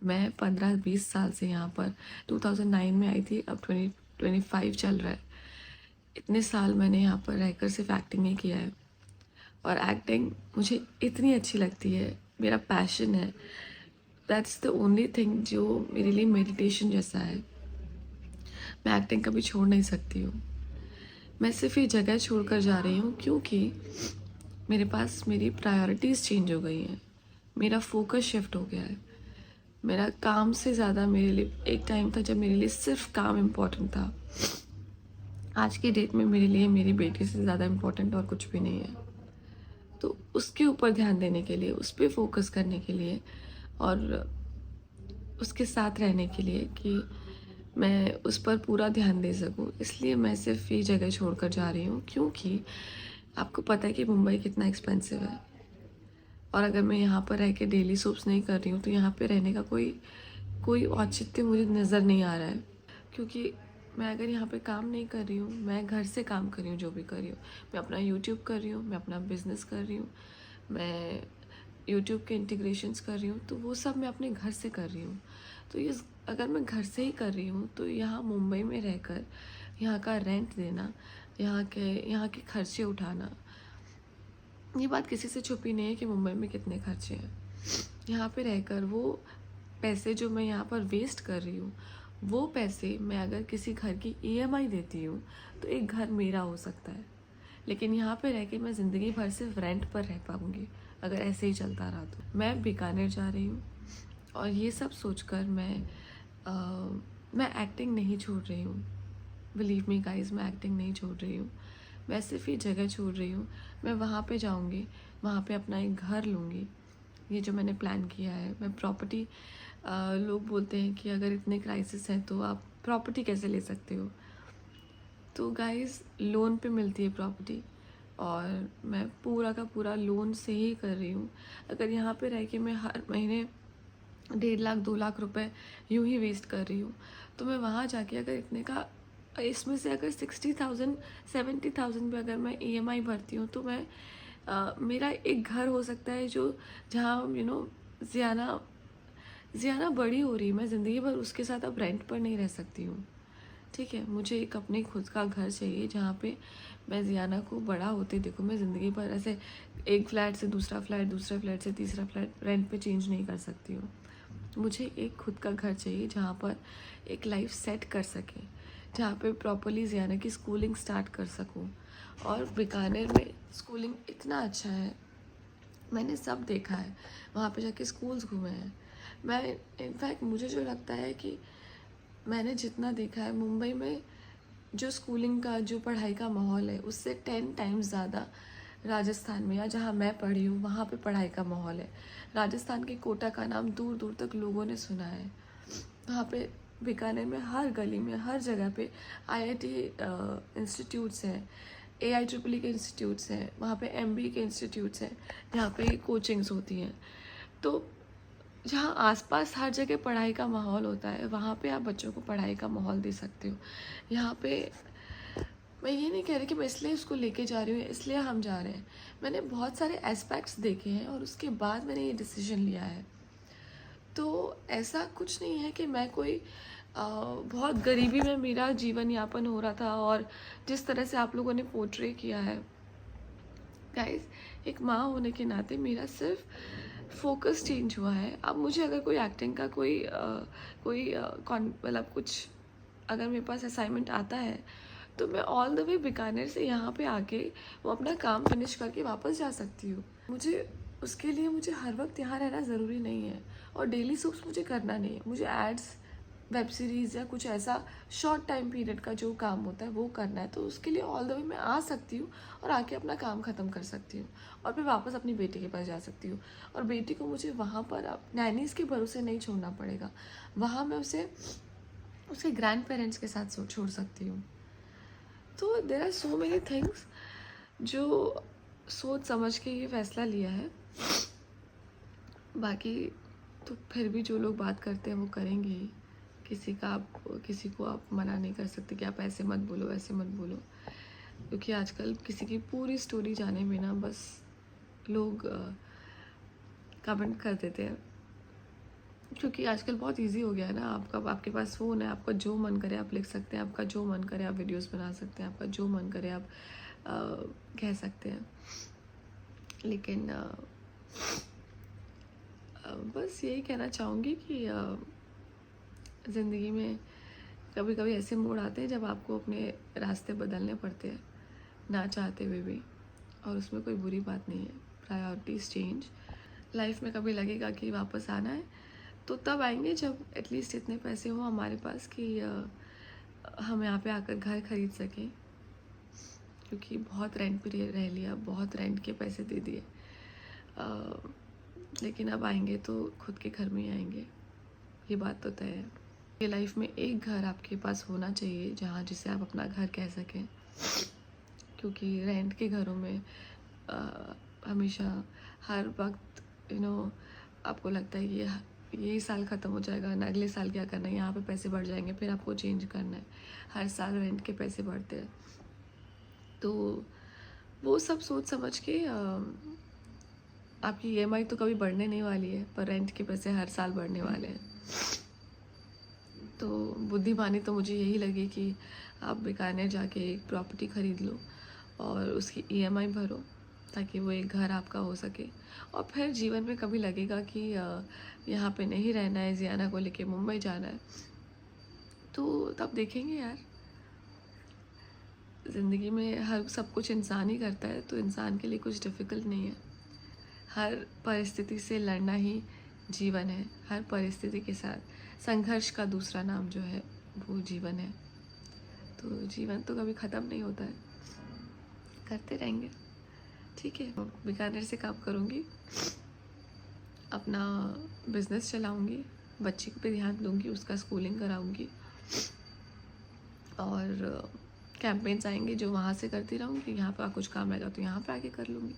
मैं 15-20 साल से यहाँ पर 2009 में आई थी, अब 2025 चल रहा है। इतने साल मैंने यहाँ पर रहकर सिर्फ एक्टिंग ही किया है, और एक्टिंग मुझे इतनी अच्छी लगती है, मेरा पैशन है। दैट्स द ओनली थिंग जो मेरे लिए मेडिटेशन जैसा है। मैं एक्टिंग कभी छोड़ नहीं सकती हूँ। मैं सिर्फ ये जगह छोड़कर जा रही हूँ क्योंकि मेरे पास मेरी प्रायोरिटीज़ चेंज हो गई हैं। मेरा फोकस शिफ्ट हो गया है। मेरा काम से ज़्यादा मेरे लिए, एक टाइम था जब मेरे लिए सिर्फ काम इम्पोर्टेंट था। आज की डेट में मेरे लिए मेरी बेटी से ज़्यादा इम्पोर्टेंट और कुछ भी नहीं है। तो उसके ऊपर ध्यान देने के लिए, उस पर फोकस करने के लिए और उसके साथ रहने के लिए कि मैं उस पर पूरा ध्यान दे सकूं, इसलिए मैं सिर्फ ये जगह छोड़कर जा रही हूँ। क्योंकि आपको पता है कि मुंबई कितना एक्सपेंसिव है, और अगर मैं यहाँ पर रह के डेली सोप्स नहीं कर रही हूँ तो यहाँ पे रहने का कोई कोई औचित्य मुझे नज़र नहीं आ रहा है। क्योंकि मैं अगर यहाँ पे काम नहीं कर रही हूँ, मैं घर से काम कर रही हूँ, जो भी कर रही हूँ, मैं अपना यूट्यूब कर रही हूँ, मैं अपना बिजनेस कर रही हूँ, मैं यूट्यूब के इंटीग्रेशंस कर रही हूँ, तो वो सब मैं अपने घर से कर रही हूँ। तो ये अगर मैं घर से ही कर रही हूँ तो यहाँ मुंबई में रहकर यहाँ का रेंट देना, यहाँ के खर्चे उठाना, ये बात किसी से छुपी नहीं है कि मुंबई में कितने खर्चे हैं। यहाँ पे रहकर वो पैसे जो मैं यहाँ पर वेस्ट कर रही हूँ, वो पैसे मैं अगर किसी घर की ईएमआई देती हूँ तो एक घर मेरा हो सकता है। लेकिन यहाँ पे रह के मैं ज़िंदगी भर सिर्फ रेंट पर रह पाऊँगी अगर ऐसे ही चलता रहा। तो मैं बीकानेर जा रही हूँ, और ये सब सोचकर मैं एक्टिंग नहीं छोड़ रही हूँ। बिलीव मी गाइज, मैं एक्टिंग नहीं छोड़ रही हूँ। मैं सिर्फ ये जगह छोड़ रही हूँ। मैं वहाँ पे जाऊँगी, वहाँ पे अपना एक घर लूँगी। ये जो मैंने प्लान किया है, मैं प्रॉपर्टी, लोग बोलते हैं कि अगर इतने क्राइसिस हैं तो आप प्रॉपर्टी कैसे ले सकते हो। तो गाइज, लोन पे मिलती है प्रॉपर्टी, और मैं पूरा का पूरा लोन से ही कर रही हूँ। अगर यहाँ पे रह के मैं हर महीने 1.5 लाख 2 लाख रुपए यूं ही वेस्ट कर रही हूँ, तो मैं वहाँ जाके अगर इतने का, इसमें से अगर 60,000 70,000 पे अगर मैं ईएमआई भरती हूँ तो मैं मेरा एक घर हो सकता है जो, जहाँ जियाना जियाना बड़ी हो रही है, मैं ज़िंदगी भर उसके साथ अब रेंट पर नहीं रह सकती हूँ। ठीक है, मुझे एक अपने खुद का घर चाहिए जहाँ पे मैं जियाना को बड़ा होते देखूँ। मैं ज़िंदगी भर ऐसे एक फ्लैट से दूसरा फ्लैट, दूसरा फ्लैट से तीसरा फ्लैट रेंट पे चेंज नहीं कर सकती हूँ। मुझे एक खुद का घर चाहिए जहाँ पर एक लाइफ सेट कर सके, जहाँ पे प्रॉपरली जियाना की स्कूलिंग स्टार्ट कर सकूँ। और बीकानेर में स्कूलिंग इतना अच्छा है, मैंने सब देखा है, वहाँ पे जाके स्कूल्स घूमे हैं। मैं इनफैक्ट मुझे जो लगता है कि मैंने जितना देखा है मुंबई में, जो स्कूलिंग का, जो पढ़ाई का माहौल है, उससे 10 टाइम्स ज़्यादा राजस्थान में, या जहाँ मैं पढ़ी हूँ वहाँ पे पढ़ाई का माहौल है। राजस्थान के कोटा का नाम दूर दूर तक लोगों ने सुना है। वहाँ पे बीकानेर में हर गली में, हर जगह पे आईआईटी इंस्टीट्यूट्स हैं, AIEEE के इंस्टीट्यूट्स हैं, वहाँ पे MBA के इंस्टीट्यूट्स हैं, जहाँ पे कोचिंग्स होती हैं। तो जहाँ आसपास हर जगह पढ़ाई का माहौल होता है, वहाँ पे आप बच्चों को पढ़ाई का माहौल दे सकते हो। यहाँ पे मैं ये नहीं कह रही कि मैं इसलिए उसको लेके जा रही हूँ, इसलिए हम जा रहे हैं। मैंने बहुत सारे एस्पेक्ट्स देखे हैं और उसके बाद मैंने ये डिसीजन लिया है। तो ऐसा कुछ नहीं है कि मैं कोई बहुत गरीबी में मेरा जीवन यापन हो रहा था, और जिस तरह से आप लोगों ने पोर्ट्रे किया है गाइस, एक माँ होने के नाते मेरा सिर्फ फोकस चेंज हुआ है। अब मुझे अगर कोई एक्टिंग का कोई मतलब कुछ, अगर मेरे पास असाइनमेंट आता है तो मैं ऑल द वे बीकानेर से यहाँ पे आके वो अपना काम फिनिश करके वापस जा सकती हूँ। मुझे उसके लिए मुझे हर वक्त यहाँ रहना ज़रूरी नहीं है, और डेली सूप्स मुझे करना नहीं है। मुझे एड्स, वेब सीरीज़ या कुछ ऐसा शॉर्ट टाइम पीरियड का जो काम होता है वो करना है, तो उसके लिए ऑल द वे मैं आ सकती हूँ और आके अपना काम ख़त्म कर सकती हूँ, और फिर वापस अपनी बेटी के पास जा सकती हूँ। और बेटी को मुझे वहाँ पर अब नैनीज़ के भरोसे नहीं छोड़ना पड़ेगा, वहाँ मैं उसे उसके ग्रैंड पेरेंट्स के साथ छोड़ सकती हूँ। तो there are so many things जो सोच समझ के ये फैसला लिया है। बाकी तो फिर भी जो लोग बात करते हैं वो करेंगे ही। किसी को आप मना नहीं कर सकते कि आप ऐसे मत बोलो, ऐसे मत बोलो, क्योंकि आजकल किसी की पूरी स्टोरी जाने में ना बस लोग कमेंट कर देते हैं क्योंकि आजकल बहुत इजी हो गया है ना, आपके पास फ़ोन है, आपका जो मन करे आप लिख सकते हैं, आपका जो मन करे आप वीडियोस बना सकते हैं, आपका जो मन करे आप कह सकते हैं। लेकिन बस यही कहना चाहूँगी कि ज़िंदगी में कभी कभी ऐसे मोड़ आते हैं जब आपको अपने रास्ते बदलने पड़ते हैं ना चाहते हुए भी, और उसमें कोई बुरी बात नहीं है। Priorities change. लाइफ में कभी लगेगा कि वापस आना है तो तब आएंगे जब एटलीस्ट इतने पैसे हों हमारे पास कि हम यहाँ पे आकर घर खरीद सकें, क्योंकि बहुत रेंट पे रह लिया, बहुत रेंट के पैसे दे दिए। लेकिन अब आएंगे तो खुद के घर में ही आएंगे, ये बात तो तय है। ये लाइफ में एक घर आपके पास होना चाहिए जहाँ जिसे आप अपना घर कह सकें, क्योंकि रेंट के घरों में हमेशा हर वक्त आपको लगता है कि ये साल ख़त्म हो जाएगा ना, अगले साल क्या करना है, यहाँ पे पैसे बढ़ जाएंगे, फिर आपको चेंज करना है। हर साल रेंट के पैसे बढ़ते हैं, तो वो सब सोच समझ के आपकी EMI तो कभी बढ़ने नहीं वाली है, पर रेंट के पैसे हर साल बढ़ने वाले हैं। तो बुद्धिमानी तो मुझे यही लगी कि आप बीकानेर जाके एक प्रॉपर्टी ख़रीद लो और उसकी EMI भरो, ताकि वो एक घर आपका हो सके। और फिर जीवन में कभी लगेगा कि यहाँ पे नहीं रहना है, जियाना को लेके मुंबई जाना है, तो तब देखेंगे यार। ज़िंदगी में हर सब कुछ इंसान ही करता है, तो इंसान के लिए कुछ डिफ़िकल्ट नहीं है। हर परिस्थिति से लड़ना ही जीवन है। हर परिस्थिति के साथ संघर्ष का दूसरा नाम जो है वो जीवन है। तो जीवन तो कभी ख़त्म नहीं होता है, करते रहेंगे। ठीक है, बीकानेर से काम करूँगी, अपना बिज़नेस चलाऊँगी, बच्ची को पे ध्यान दूँगी, उसका स्कूलिंग कराऊँगी, और कैंपेन्स आएंगे जो वहाँ से करती रहूँगी। यहाँ पर कुछ काम आएगा तो यहाँ पर आके कर लूँगी।